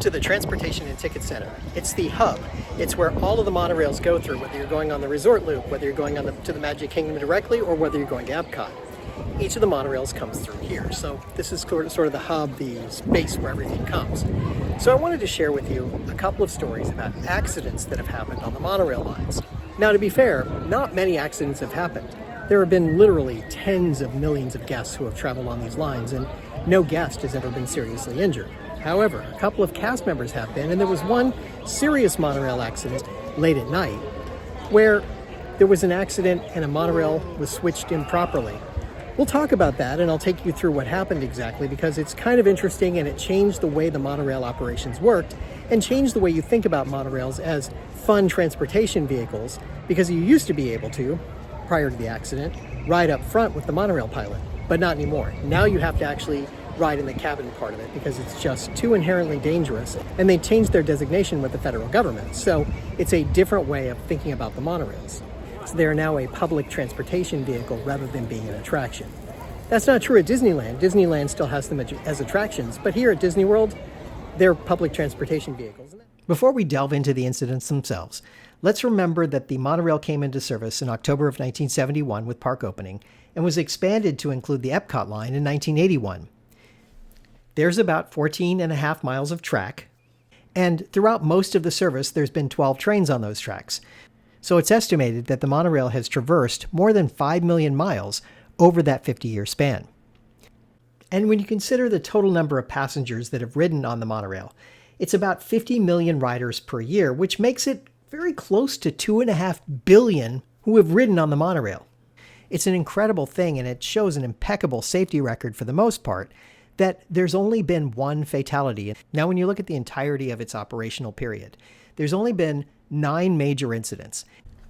to the Transportation and Ticket Center. It's the hub. It's where all of the monorails go through, whether you're going on the resort loop, whether you're going to the Magic Kingdom directly, or whether you're going to Epcot. Each of the monorails comes through here. So this is sort of the hub, the space where everything comes. So I wanted to share with you a couple of stories about accidents that have happened on the monorail lines. Now, to be fair, not many accidents have happened. There have been literally tens of millions of guests who have traveled on these lines, and no guest has ever been seriously injured. However, a couple of cast members have been, and there was one serious monorail accident late at night where there was an accident and a monorail was switched improperly. We'll talk about that, and I'll take you through what happened exactly, because it's kind of interesting and it changed the way the monorail operations worked and changed the way you think about monorails as fun transportation vehicles, because you used to be able to, prior to the accident, ride up front with the monorail pilot, but not anymore. Now you have to actually ride in the cabin part of it because it's just too inherently dangerous, and they changed their designation with the federal government. So it's a different way of thinking about the monorails. So they are now a public transportation vehicle rather than being an attraction. That's not true at Disneyland. Disneyland still has them as attractions, but here at Disney World, they're public transportation vehicles. Before we delve into the incidents themselves, let's remember that the monorail came into service in October of 1971 with park opening and was expanded to include the Epcot line in 1981. There's about 14 and a half miles of track, and throughout most of the service, there's been 12 trains on those tracks. So it's estimated that the monorail has traversed more than 5 million miles over that 50-year span. And when you consider the total number of passengers that have ridden on the monorail, it's about 50 million riders per year, which makes it very close to 2.5 billion who have ridden on the monorail. It's an incredible thing, and it shows an impeccable safety record for the most part, that there's only been one fatality. Now, when you look at the entirety of its operational period, there's only been 9 major incidents.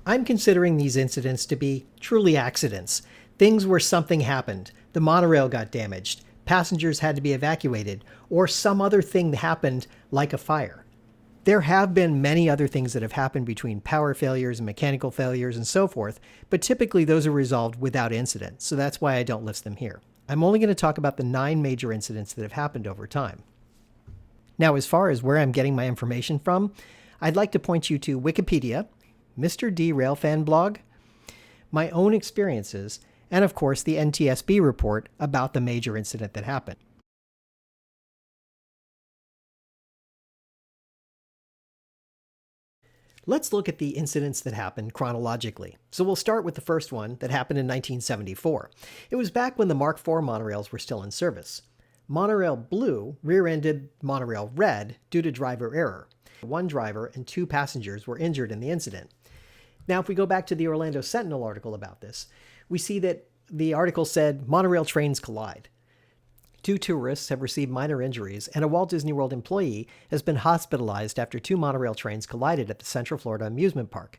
I'm considering these incidents to be truly accidents. Things where something happened, the monorail got damaged, passengers had to be evacuated, or some other thing happened like a fire. There have been many other things that have happened between power failures and mechanical failures and so forth, but typically those are resolved without incident, so that's why I don't list them here. I'm only going to talk about the 9 major incidents that have happened over time. Now, as far as where I'm getting my information from, I'd like to point you to Wikipedia, Mr. D Railfan blog, my own experiences, and of course the NTSB report about the major incident that happened. Let's look at the incidents that happened chronologically. So we'll start with the first one that happened in 1974. It was back when the Mark IV monorails were still in service. Monorail Blue rear-ended Monorail Red due to driver error. 1 driver and 2 passengers were injured in the incident. Now, if we go back to the Orlando Sentinel article about this, we see that the article said monorail trains collide. 2 tourists have received minor injuries, and a Walt Disney World employee has been hospitalized after 2 monorail trains collided at the Central Florida amusement park.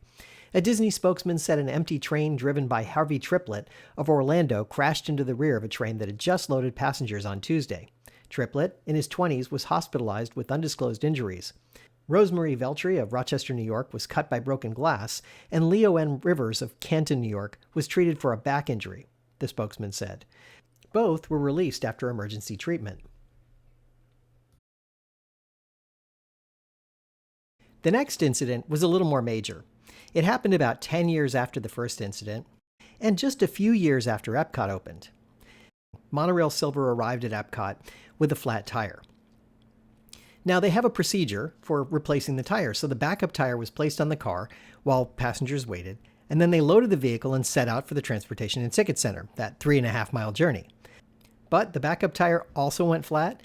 A Disney spokesman said an empty train driven by Harvey Triplett of Orlando crashed into the rear of a train that had just loaded passengers on Tuesday. Triplett, in his 20s, was hospitalized with undisclosed injuries. Rosemarie Veltri of Rochester, New York, was cut by broken glass, and Leo N. Rivers of Canton, New York, was treated for a back injury, the spokesman said. Both were released after emergency treatment. The next incident was a little more major. It happened about 10 years after the first incident, and just a few years after Epcot opened. Monorail Silver arrived at Epcot with a flat tire. Now, they have a procedure for replacing the tire, so the backup tire was placed on the car while passengers waited, and then they loaded the vehicle and set out for the Transportation and Ticket Center, that 3.5-mile journey. But the backup tire also went flat,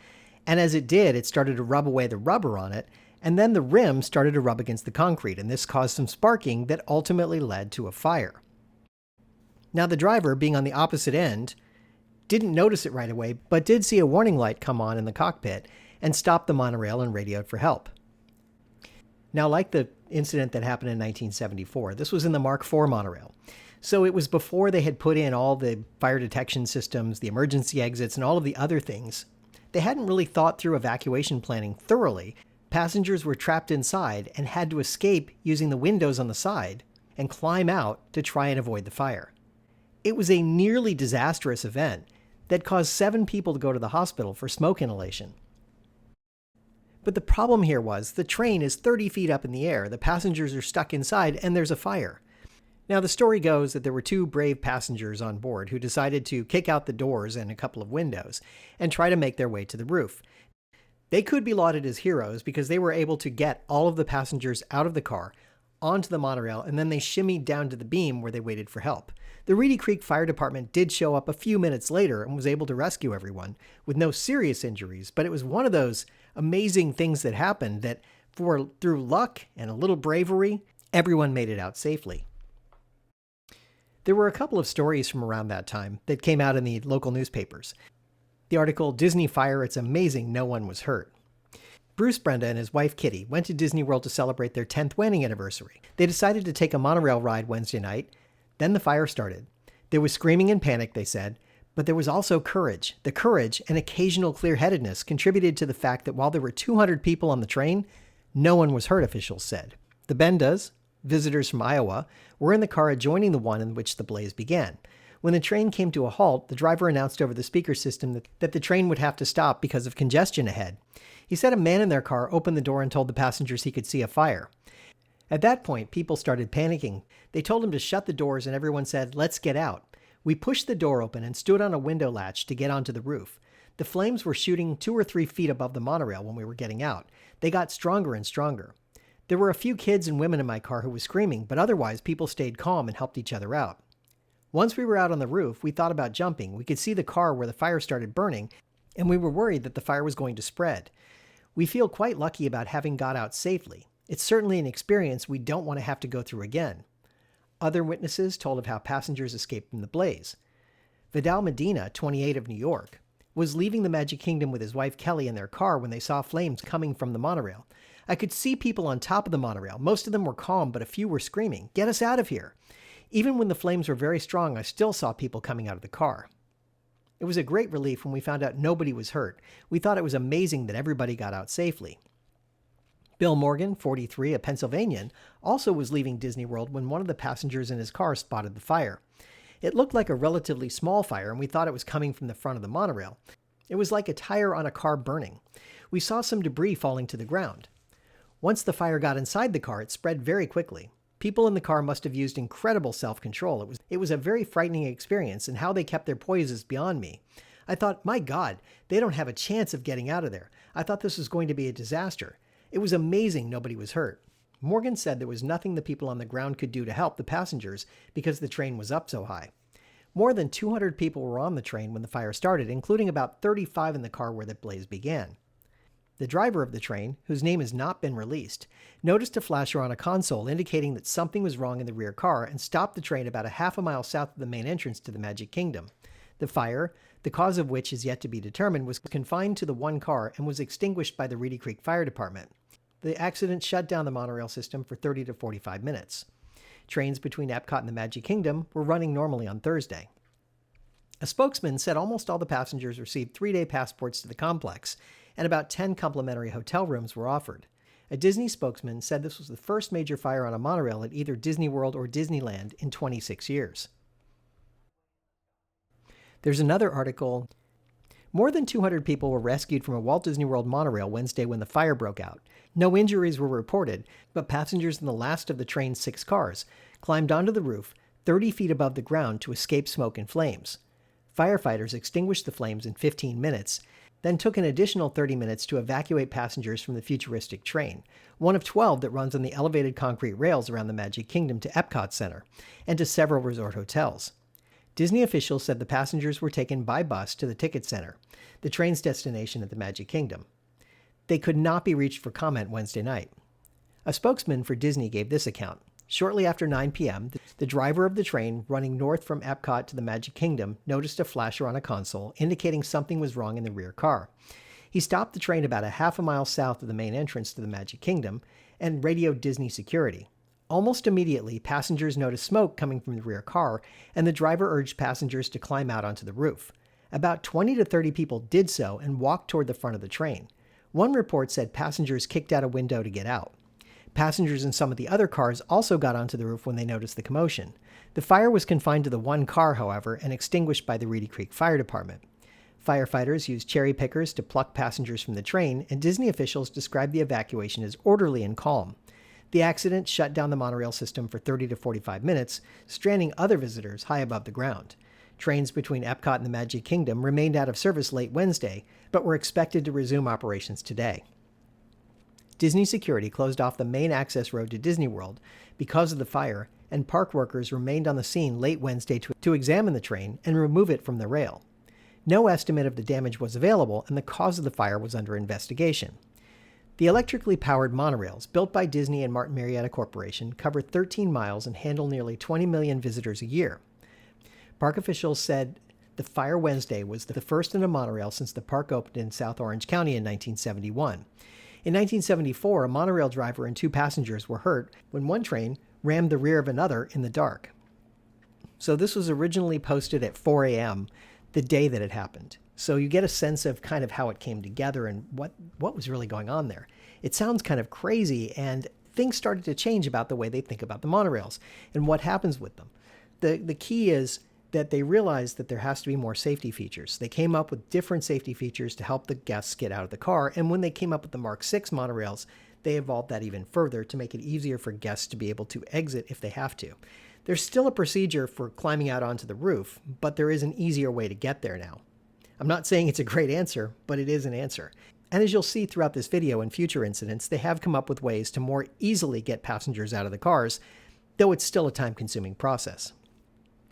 and as it did, it started to rub away the rubber on it, and then the rim started to rub against the concrete, and this caused some sparking that ultimately led to a fire. Now, the driver, being on the opposite end, didn't notice it right away, but did see a warning light come on in the cockpit and stopped the monorail and radioed for help. Now, like the incident that happened in 1974, this was in the Mark IV monorail. So it was before they had put in all the fire detection systems, the emergency exits, and all of the other things. They hadn't really thought through evacuation planning thoroughly. Passengers were trapped inside and had to escape using the windows on the side and climb out to try and avoid the fire. It was a nearly disastrous event that caused 7 people to go to the hospital for smoke inhalation. But the problem here was the train is 30 feet up in the air, the passengers are stuck inside, and there's a fire. Now, the story goes that there were two brave passengers on board who decided to kick out the doors and a couple of windows and try to make their way to the roof. They could be lauded as heroes because they were able to get all of the passengers out of the car, onto the monorail, and then they shimmied down to the beam where they waited for help. The Reedy Creek Fire Department did show up a few minutes later and was able to rescue everyone with no serious injuries, but it was one of those amazing things that happened that through luck and a little bravery, everyone made it out safely. There were a couple of stories from around that time that came out in the local newspapers. The article, "Disney Fire, It's Amazing No One Was Hurt." Bruce Brenda and his wife Kitty went to Disney World to celebrate their 10th wedding anniversary. They decided to take a monorail ride Wednesday night. Then the fire started. There was screaming and panic, they said, but there was also courage. The courage and occasional clear-headedness contributed to the fact that while there were 200 people on the train, no one was hurt, officials said. The Bendas, visitors from Iowa, were in the car adjoining the one in which the blaze began. When the train came to a halt, the driver announced over the speaker system that the train would have to stop because of congestion ahead. He said a man in their car opened the door and told the passengers he could see a fire. At that point, people started panicking. They told him to shut the doors and everyone said, "Let's get out." We pushed the door open and stood on a window latch to get onto the roof. The flames were shooting 2 or 3 feet above the monorail when we were getting out. They got stronger and stronger. There were a few kids and women in my car who were screaming, but otherwise people stayed calm and helped each other out. Once we were out on the roof, we thought about jumping. We could see the car where the fire started burning, and we were worried that the fire was going to spread. We feel quite lucky about having got out safely. It's certainly an experience we don't want to have to go through again. Other witnesses told of how passengers escaped from the blaze. Vidal Medina, 28 of New York, was leaving the Magic Kingdom with his wife Kelly in their car when they saw flames coming from the monorail. I could see people on top of the monorail. Most of them were calm, but a few were screaming, "Get us out of here." Even when the flames were very strong, I still saw people coming out of the car. It was a great relief when we found out nobody was hurt. We thought it was amazing that everybody got out safely. Bill Morgan, 43, a Pennsylvanian, also was leaving Disney World when one of the passengers in his car spotted the fire. It looked like a relatively small fire, and we thought it was coming from the front of the monorail. It was like a tire on a car burning. We saw some debris falling to the ground. Once the fire got inside the car, it spread very quickly. People in the car must have used incredible self-control. It was a very frightening experience, and how they kept their poise is beyond me. I thought, my God, they don't have a chance of getting out of there. I thought this was going to be a disaster. It was amazing nobody was hurt. Morgan said there was nothing the people on the ground could do to help the passengers because the train was up so high. More than 200 people were on the train when the fire started, including about 35 in the car where the blaze began. The driver of the train, whose name has not been released, noticed a flasher on a console indicating that something was wrong in the rear car and stopped the train about a half a mile south of the main entrance to the Magic Kingdom. The fire, the cause of which is yet to be determined, was confined to the one car and was extinguished by the Reedy Creek Fire Department. The accident shut down the monorail system for 30 to 45 minutes. Trains between Epcot and the Magic Kingdom were running normally on Thursday. A spokesman said almost all the passengers received 3-day passports to the complex, and about 10 complimentary hotel rooms were offered. A Disney spokesman said this was the first major fire on a monorail at either Disney World or Disneyland in 26 years. There's another article. More than 200 people were rescued from a Walt Disney World monorail Wednesday when the fire broke out. No injuries were reported, but passengers in the last of the train's 6 cars climbed onto the roof 30 feet above the ground to escape smoke and flames. Firefighters extinguished the flames in 15 minutes, then took an additional 30 minutes to evacuate passengers from the futuristic train, one of 12 that runs on the elevated concrete rails around the Magic Kingdom to Epcot Center, and to several resort hotels. Disney officials said the passengers were taken by bus to the Ticket Center, the train's destination at the Magic Kingdom. They could not be reached for comment Wednesday night. A spokesman for Disney gave this account. Shortly after 9 p.m., the driver of the train running north from Epcot to the Magic Kingdom noticed a flasher on a console indicating something was wrong in the rear car. He stopped the train about a half a mile south of the main entrance to the Magic Kingdom and radioed Disney security. Almost immediately, passengers noticed smoke coming from the rear car, and the driver urged passengers to climb out onto the roof. About 20 to 30 people did so and walked toward the front of the train. One report said passengers kicked out a window to get out. Passengers in some of the other cars also got onto the roof when they noticed the commotion. The fire was confined to the one car, however, and extinguished by the Reedy Creek Fire Department. Firefighters used cherry pickers to pluck passengers from the train, and Disney officials described the evacuation as orderly and calm. The accident shut down the monorail system for 30 to 45 minutes, stranding other visitors high above the ground. Trains between Epcot and the Magic Kingdom remained out of service late Wednesday, but were expected to resume operations today. Disney security closed off the main access road to Disney World because of the fire, and park workers remained on the scene late Wednesday to examine the train and remove it from the rail. No estimate of the damage was available, and the cause of the fire was under investigation. The electrically powered monorails, built by Disney and Martin Marietta Corporation, cover 13 miles and handle nearly 20 million visitors a year. Park officials said the fire Wednesday was the first in a monorail since the park opened in South Orange County in 1971. In 1974, a monorail driver and 2 passengers were hurt when one train rammed the rear of another in the dark. So this was originally posted at 4 a.m. the day that it happened. So you get a sense of kind of how it came together and what was really going on there. It sounds kind of crazy, and things started to change about the way they think about the monorails and what happens with them. The key is that they realized that there has to be more safety features. They came up with different safety features to help the guests get out of the car, and when they came up with the Mark 6 monorails, they evolved that even further to make it easier for guests to be able to exit if they have to. There's still a procedure for climbing out onto the roof, but there is an easier way to get there now. I'm not saying it's a great answer, but it is an answer. And as you'll see throughout this video and future incidents, they have come up with ways to more easily get passengers out of the cars, though it's still a time-consuming process.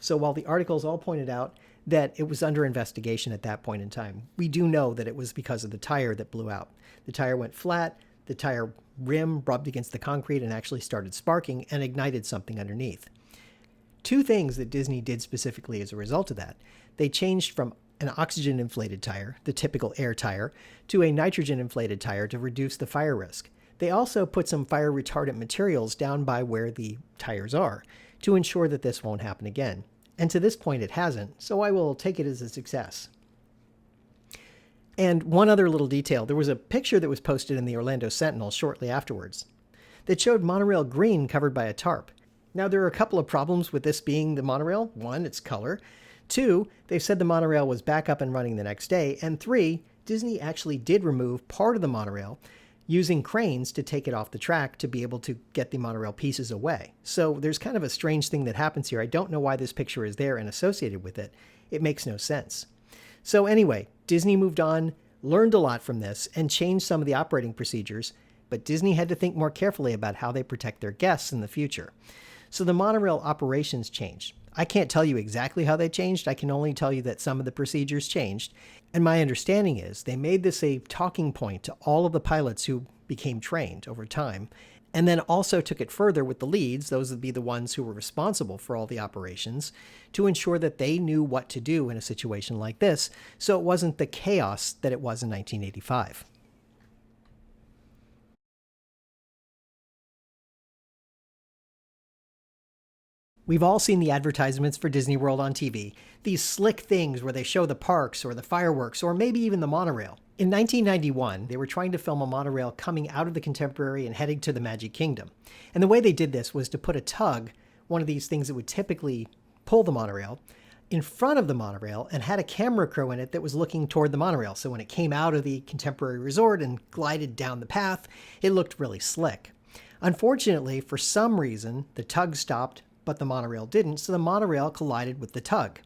So while the articles all pointed out that it was under investigation at that point in time, we do know that it was because of the tire that blew out. The tire went flat, the tire rim rubbed against the concrete and actually started sparking and ignited something underneath. 2 things that Disney did specifically as a result of that. They changed from an oxygen-inflated tire, the typical air tire, to a nitrogen-inflated tire to reduce the fire risk. They also put some fire-retardant materials down by where the tires are to ensure that this won't happen again. And to this point it hasn't, so I will take it as a success. And one other little detail, there was a picture that was posted in the Orlando Sentinel shortly afterwards that showed monorail green covered by a tarp. Now there are a couple of problems with this being the monorail. 1, its color. 2, they said the monorail was back up and running the next day. And 3, Disney actually did remove part of the monorail using cranes to take it off the track to be able to get the monorail pieces away. So there's kind of a strange thing that happens here. I don't know why this picture is there and associated with it. It makes no sense. So anyway, Disney moved on, learned a lot from this, and changed some of the operating procedures, but Disney had to think more carefully about how they protect their guests in the future. So the monorail operations changed. I can't tell you exactly how they changed. I can only tell you that some of the procedures changed. And my understanding is they made this a talking point to all of the pilots who became trained over time, and then also took it further with the leads, those would be the ones who were responsible for all the operations, to ensure that they knew what to do in a situation like this, so it wasn't the chaos that it was in 1985. We've all seen the advertisements for Disney World on TV, these slick things where they show the parks or the fireworks or maybe even the monorail. In 1991, they were trying to film a monorail coming out of the Contemporary and heading to the Magic Kingdom. And the way they did this was to put a tug, one of these things that would typically pull the monorail, in front of the monorail and had a camera crew in it that was looking toward the monorail. So when it came out of the Contemporary Resort and glided down the path, it looked really slick. Unfortunately, for some reason, the tug stopped, but the monorail didn't, so the monorail collided with the tug.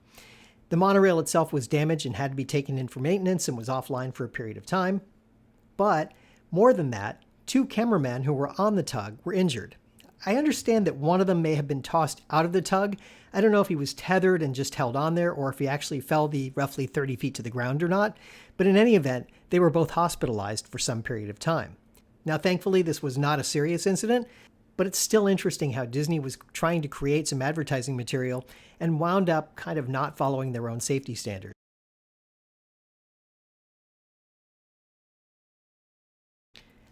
The monorail itself was damaged and had to be taken in for maintenance and was offline for a period of time. But more than that, 2 cameramen who were on the tug were injured. I understand that one of them may have been tossed out of the tug. I don't know if he was tethered and just held on there or if he actually fell the roughly 30 feet to the ground or not. But in any event, they were both hospitalized for some period of time. Now, thankfully, this was not a serious incident, but it's still interesting how Disney was trying to create some advertising material and wound up kind of not following their own safety standards.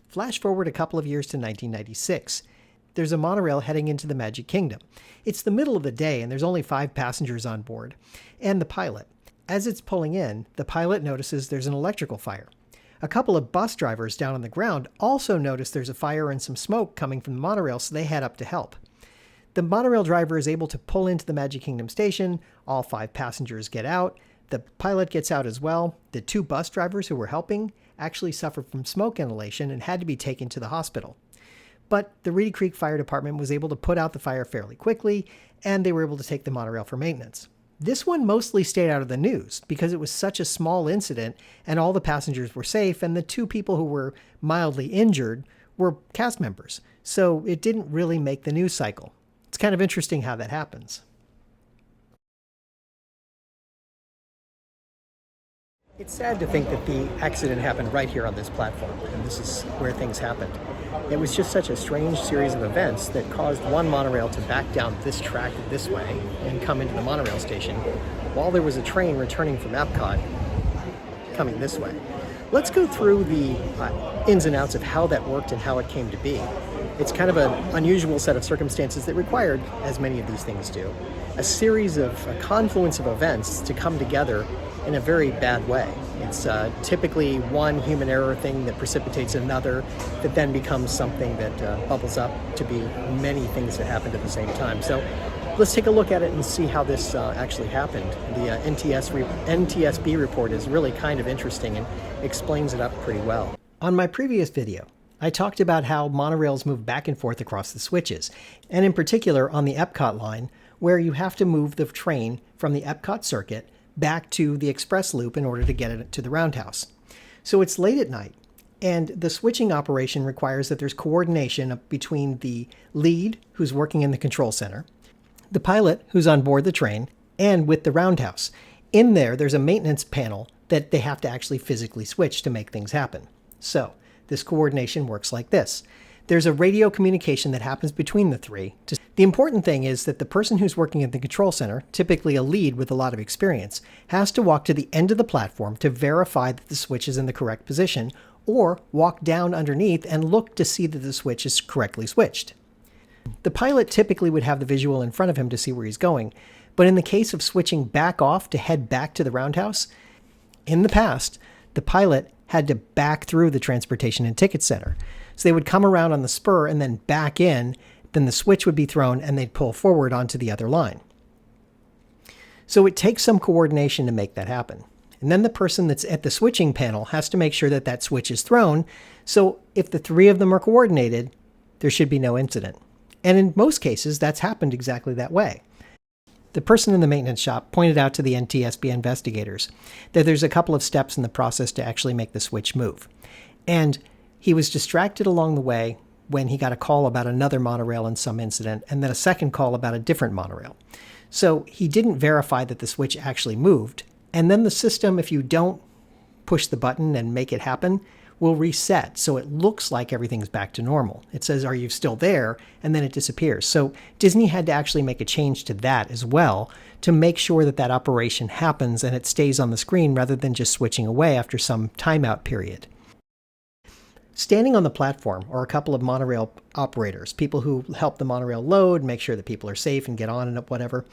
Flash forward a couple of years to 1996. There's a monorail heading into the Magic Kingdom. It's the middle of the day and there's only 5 passengers on board, and the pilot. As it's pulling in, the pilot notices there's an electrical fire. A couple of bus drivers down on the ground also notice there's a fire and some smoke coming from the monorail, so they head up to help. The monorail driver is able to pull into the Magic Kingdom station, all 5 passengers get out, The pilot gets out as well. The 2 bus drivers who were helping actually suffered from smoke inhalation and had to be taken to the hospital. But the Reedy Creek Fire Department was able to put out the fire fairly quickly, and they were able to take the monorail for maintenance. This one mostly stayed out of the news because it was such a small incident and all the passengers were safe, and the 2 people who were mildly injured were cast members. So it didn't really make the news cycle. It's kind of interesting how that happens. It's sad to think that the accident happened right here on this platform, and this is where things happened. It was just such a strange series of events that caused one monorail to back down this track this way and come into the monorail station, while there was a train returning from Epcot coming this way. Let's go through the ins and outs of how that worked and how it came to be. It's kind of an unusual set of circumstances that required, as many of these things do, a confluence of events to come together in a very bad way. It's typically one human error thing that precipitates another that then becomes something that bubbles up to be many things that happened at the same time. So let's take a look at it and see how this actually happened. The NTSB report is really kind of interesting and explains it up pretty well. On my previous video, I talked about how monorails move back and forth across the switches, and in particular on the Epcot line, where you have to move the train from the Epcot circuit back to the express loop in order to get it to the roundhouse. So it's late at night, and the switching operation requires that there's coordination between the lead, who's working in the control center, the pilot, who's on board the train, and with the roundhouse. In there's a maintenance panel that they have to actually physically switch to make things happen. So this coordination works like this. There's a radio communication that happens between the 3. The important thing is that the person who's working at the control center, typically a lead with a lot of experience, has to walk to the end of the platform to verify that the switch is in the correct position, or walk down underneath and look to see that the switch is correctly switched. The pilot typically would have the visual in front of him to see where he's going, but in the case of switching back off to head back to the roundhouse, in the past, the pilot had to back through the transportation and ticket center. So they would come around on the spur and then back in, then the switch would be thrown and they'd pull forward onto the other line. So it takes some coordination to make that happen. And then the person that's at the switching panel has to make sure that that switch is thrown. So if the 3 of them are coordinated, there should be no incident. And in most cases, that's happened exactly that way. The person in the maintenance shop pointed out to the NTSB investigators that there's a couple of steps in the process to actually make the switch move. And he was distracted along the way when he got a call about another monorail in some incident, and then a second call about a different monorail. So he didn't verify that the switch actually moved. And then the system, if you don't push the button and make it happen, will reset. So it looks like everything's back to normal. It says, "Are you still there?" And then it disappears. So Disney had to actually make a change to that as well to make sure that that operation happens and it stays on the screen rather than just switching away after some timeout period. Standing on the platform are a couple of monorail operators, people who help the monorail load, make sure that people are safe and get on and whatever.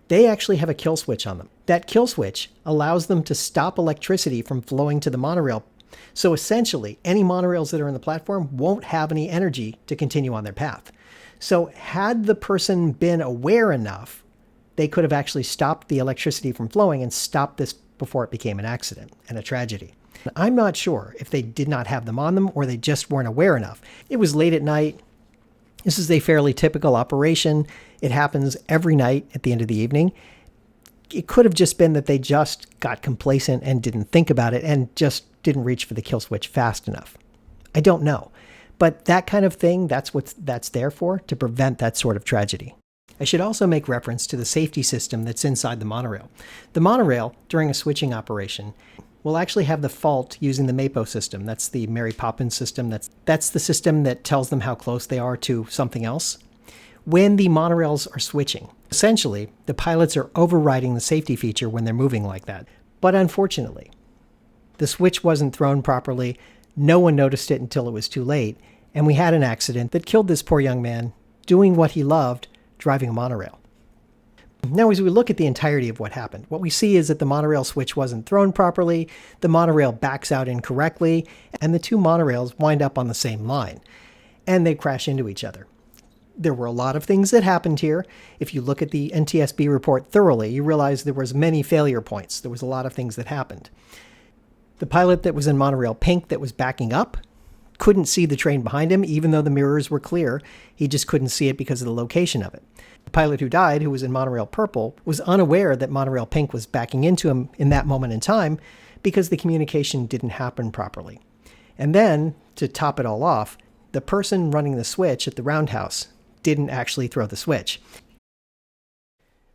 They actually have a kill switch on them. That kill switch allows them to stop electricity from flowing to the monorail. So essentially, any monorails that are in the platform won't have any energy to continue on their path. So had the person been aware enough, they could have actually stopped the electricity from flowing and stopped this before it became an accident and a tragedy. I'm not sure if they did not have them on them or they just weren't aware enough. It was late at night. This is a fairly typical operation. It happens every night at the end of the evening. It could have just been that they just got complacent and didn't think about it and just didn't reach for the kill switch fast enough. I don't know. But that kind of thing, that's what that's there for, to prevent that sort of tragedy. I should also make reference to the safety system that's inside the monorail. The monorail, during a switching operation, will actually have the fault using the MAPO system. That's the Mary Poppins system. That's the system that tells them how close they are to something else. When the monorails are switching, essentially, the pilots are overriding the safety feature when they're moving like that. But unfortunately, the switch wasn't thrown properly. No one noticed it until it was too late. And we had an accident that killed this poor young man doing what he loved, driving a monorail. Now, as we look at the entirety of what happened, what we see is that the monorail switch wasn't thrown properly, the monorail backs out incorrectly, and the 2 monorails wind up on the same line, and they crash into each other. There were a lot of things that happened here. If you look at the NTSB report thoroughly, you realize there was many failure points. There was a lot of things that happened. The pilot that was in Monorail Pink that was backing up couldn't see the train behind him, even though the mirrors were clear. He just couldn't see it because of the location of it. The pilot who died, who was in Monorail Purple, was unaware that Monorail Pink was backing into him in that moment in time because the communication didn't happen properly. And then, to top it all off, the person running the switch at the roundhouse didn't actually throw the switch.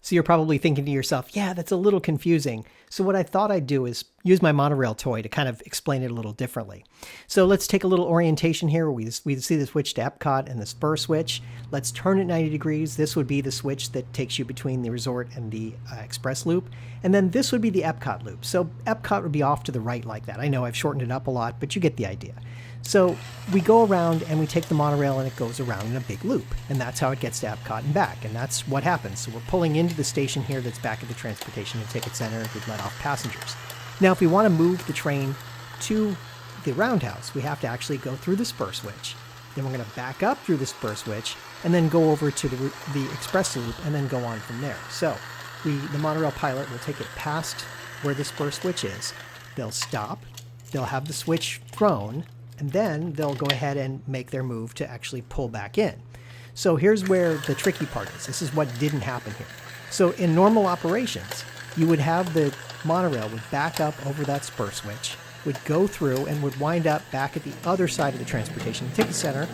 So you're probably thinking to yourself, yeah, that's a little confusing. So what I thought I'd do is use my Monorail toy to kind of explain it a little differently. So let's take a little orientation here. We see the switch to Epcot and the spur switch. Let's turn it 90 degrees. This would be the switch that takes you between the resort and the express loop. And then this would be the Epcot loop. So Epcot would be off to the right like that. I know I've shortened it up a lot, but you get the idea. So we go around and we take the monorail and it goes around in a big loop. And that's how it gets to Epcot and back. And that's what happens. So we're pulling into the station here that's back at the Transportation and Ticket Center to let off passengers. Now, if we want to move the train to the roundhouse, we have to actually go through the spur switch. Then we're going to back up through the spur switch and then go over to the express loop and then go on from there. So the monorail pilot will take it past where the spur switch is. They'll stop. They'll have the switch thrown. And then they'll go ahead and make their move to actually pull back in. So here's where the tricky part is. This is what didn't happen here. So in normal operations, you would have the monorail would back up over that spur switch, would go through and would wind up back at the other side of the Transportation and Ticket Center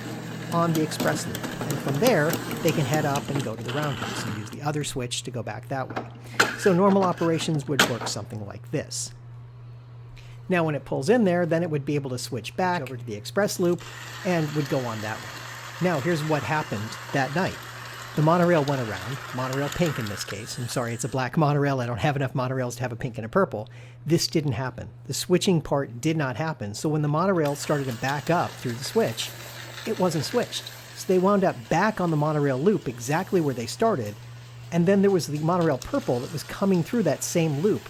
on the express loop. And from there, they can head up and go to the roundhouse and use the other switch to go back that way. So normal operations would work something like this. Now, when it pulls in there, then it would be able to switch back over to the express loop and would go on that way. Now, here's what happened that night. The monorail went around, monorail pink in this case. I'm sorry, it's a black monorail. I don't have enough monorails to have a pink and a purple. This didn't happen. The switching part did not happen. So when the monorail started to back up through the switch, it wasn't switched. So they wound up back on the monorail loop exactly where they started. And then there was the monorail purple that was coming through that same loop.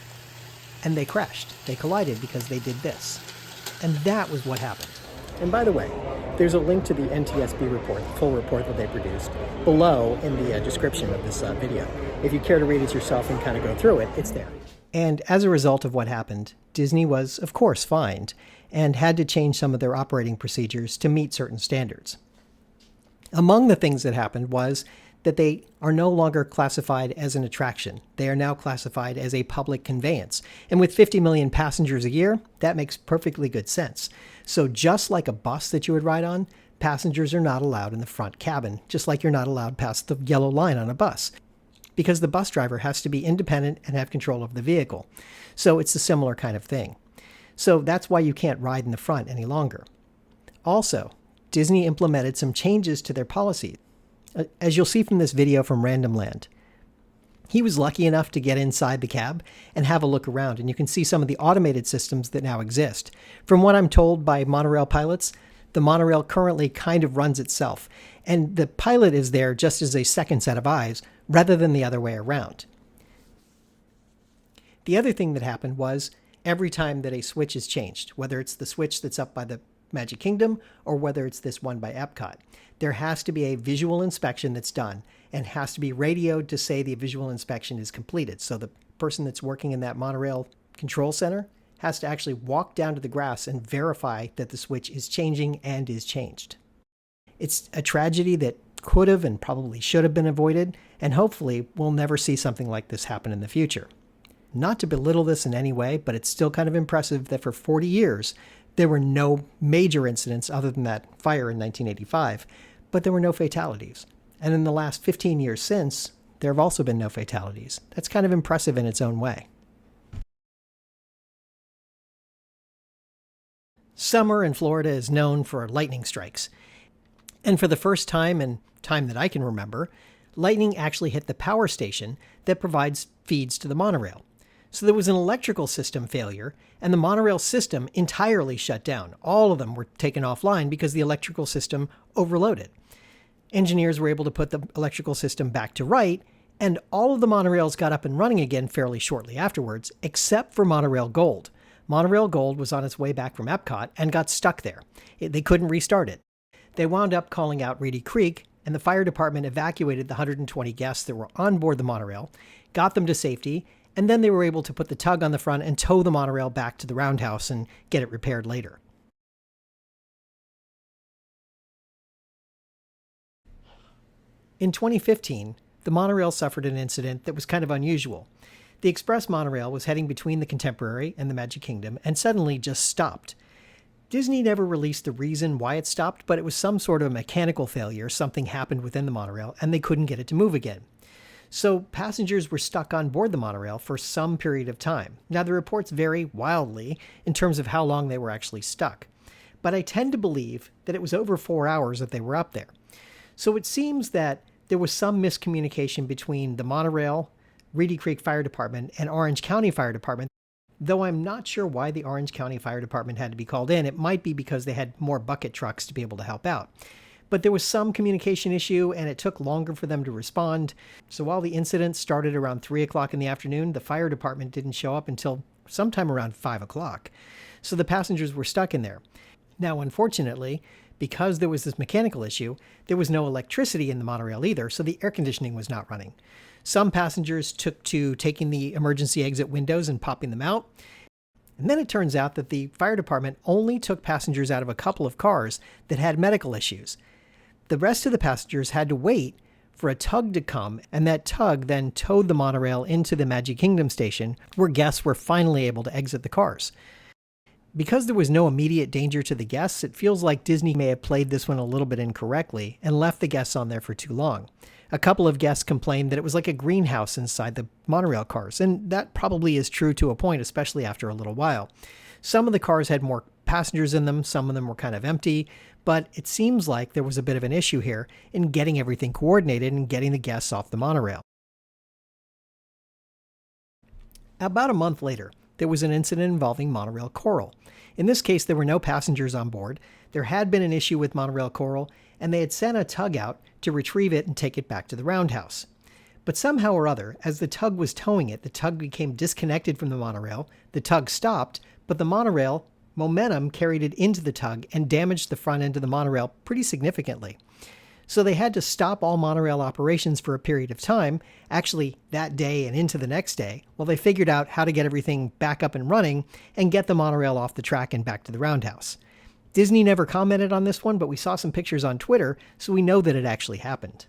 And they crashed. They collided because they did this. And that was what happened. And by the way, there's a link to the NTSB report, the full report that they produced, below in the description of this video. If you care to read it yourself and kind of go through it, it's there. And as a result of what happened, Disney was, of course, fined and had to change some of their operating procedures to meet certain standards. Among the things that happened was that they are no longer classified as an attraction. They are now classified as a public conveyance. And with 50 million passengers a year, that makes perfectly good sense. So just like a bus that you would ride on, passengers are not allowed in the front cabin, just like you're not allowed past the yellow line on a bus, because the bus driver has to be independent and have control of the vehicle. So it's a similar kind of thing. So that's why you can't ride in the front any longer. Also, Disney implemented some changes to their policy. As you'll see from this video from Random Land, he was lucky enough to get inside the cab and have a look around, and you can see some of the automated systems that now exist. From what I'm told by monorail pilots, the monorail currently kind of runs itself, and the pilot is there just as a second set of eyes rather than the other way around. The other thing that happened was every time that a switch is changed, whether it's the switch that's up by the Magic Kingdom or whether it's this one by Epcot, there has to be a visual inspection that's done and has to be radioed to say the visual inspection is completed. So the person that's working in that monorail control center has to actually walk down to the grass and verify that the switch is changing and is changed. It's a tragedy that could have and probably should have been avoided, and hopefully we'll never see something like this happen in the future. Not to belittle this in any way, but it's still kind of impressive that for 40 years, there were no major incidents other than that fire in 1985, but there were no fatalities. And in the last 15 years since, there have also been no fatalities. That's kind of impressive in its own way. Summer in Florida is known for lightning strikes. And for the first time in time that I can remember, lightning actually hit the power station that provides feeds to the monorail. So there was an electrical system failure, and the monorail system entirely shut down. All of them were taken offline because the electrical system overloaded. Engineers were able to put the electrical system back to right, and all of the monorails got up and running again fairly shortly afterwards, except for Monorail Gold. Monorail Gold was on its way back from Epcot and got stuck there. They couldn't restart it. They wound up calling out Reedy Creek and the fire department evacuated the 120 guests that were on board the monorail, got them to safety, and then they were able to put the tug on the front and tow the monorail back to the roundhouse and get it repaired later. In 2015, the monorail suffered an incident that was kind of unusual. The express monorail was heading between the Contemporary and the Magic Kingdom and suddenly just stopped. Disney never released the reason why it stopped, but it was some sort of mechanical failure. Something happened within the monorail and they couldn't get it to move again. So passengers were stuck on board the monorail for some period of time. Now the reports vary wildly in terms of how long they were actually stuck, but I tend to believe that it was over 4 hours that they were up there. So it seems that there was some miscommunication between the monorail, Reedy Creek Fire Department, and Orange County Fire Department. Though I'm not sure why the Orange County Fire Department had to be called in. It might be because they had more bucket trucks to be able to help out. But there was some communication issue and it took longer for them to respond. So while the incident started around 3 o'clock in the afternoon, the fire department didn't show up until sometime around 5 o'clock. So the passengers were stuck in there. Now, unfortunately, because there was this mechanical issue, there was no electricity in the monorail either, so the air conditioning was not running. Some passengers took to taking the emergency exit windows and popping them out. And then it turns out that the fire department only took passengers out of a couple of cars that had medical issues. The rest of the passengers had to wait for a tug to come, and that tug then towed the monorail into the Magic Kingdom station, where guests were finally able to exit the cars. Because there was no immediate danger to the guests, it feels like Disney may have played this one a little bit incorrectly and left the guests on there for too long. A couple of guests complained that it was like a greenhouse inside the monorail cars, and that probably is true to a point, especially after a little while. Some of the cars had more passengers in them, some of them were kind of empty, but it seems like there was a bit of an issue here in getting everything coordinated and getting the guests off the monorail. About a month later, there was an incident involving Monorail Coral. In this case, there were no passengers on board. There had been an issue with Monorail Coral, and they had sent a tug out to retrieve it and take it back to the roundhouse. But somehow or other, as the tug was towing it, the tug became disconnected from the monorail, the tug stopped, but the monorail momentum carried it into the tug and damaged the front end of the monorail pretty significantly. So they had to stop all monorail operations for a period of time, actually that day and into the next day, while they figured out how to get everything back up and running and get the monorail off the track and back to the roundhouse. Disney never commented on this one, but we saw some pictures on Twitter, so we know that it actually happened.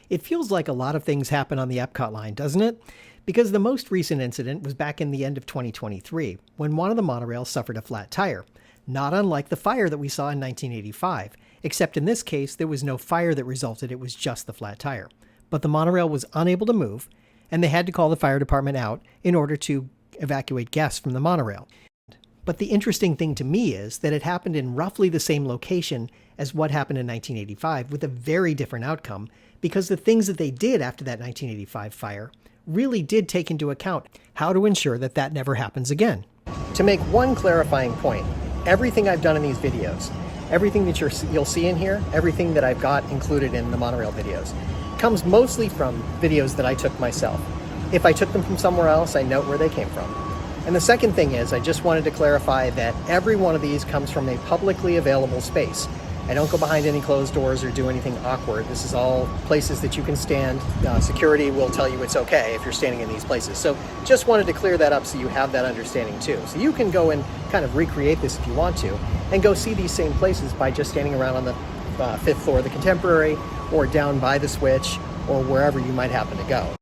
It feels like a lot of things happen on the Epcot line, doesn't it? Because the most recent incident was back in the end of 2023, when one of the monorails suffered a flat tire, not unlike the fire that we saw in 1985, except in this case there was no fire that resulted, it was just the flat tire. But the monorail was unable to move, and they had to call the fire department out in order to evacuate guests from the monorail. But the interesting thing to me is that it happened in roughly the same location as what happened in 1985, with a very different outcome, because the things that they did after that 1985 fire really did take into account how to ensure that that never happens again. To make one clarifying point, everything I've done in these videos, everything that you'll see in here, everything that I've got included in the monorail videos, comes mostly from videos that I took myself. If I took them from somewhere else, I note where they came from. And the second thing is, I just wanted to clarify that every one of these comes from a publicly available space. I don't go behind any closed doors or do anything awkward. This is all places that you can stand. Security will tell you it's okay if you're standing in these places. So just wanted to clear that up so you have that understanding too. So you can go and kind of recreate this if you want to, and go see these same places by just standing around on the 5th floor of the Contemporary, or down by the switch, or wherever you might happen to go.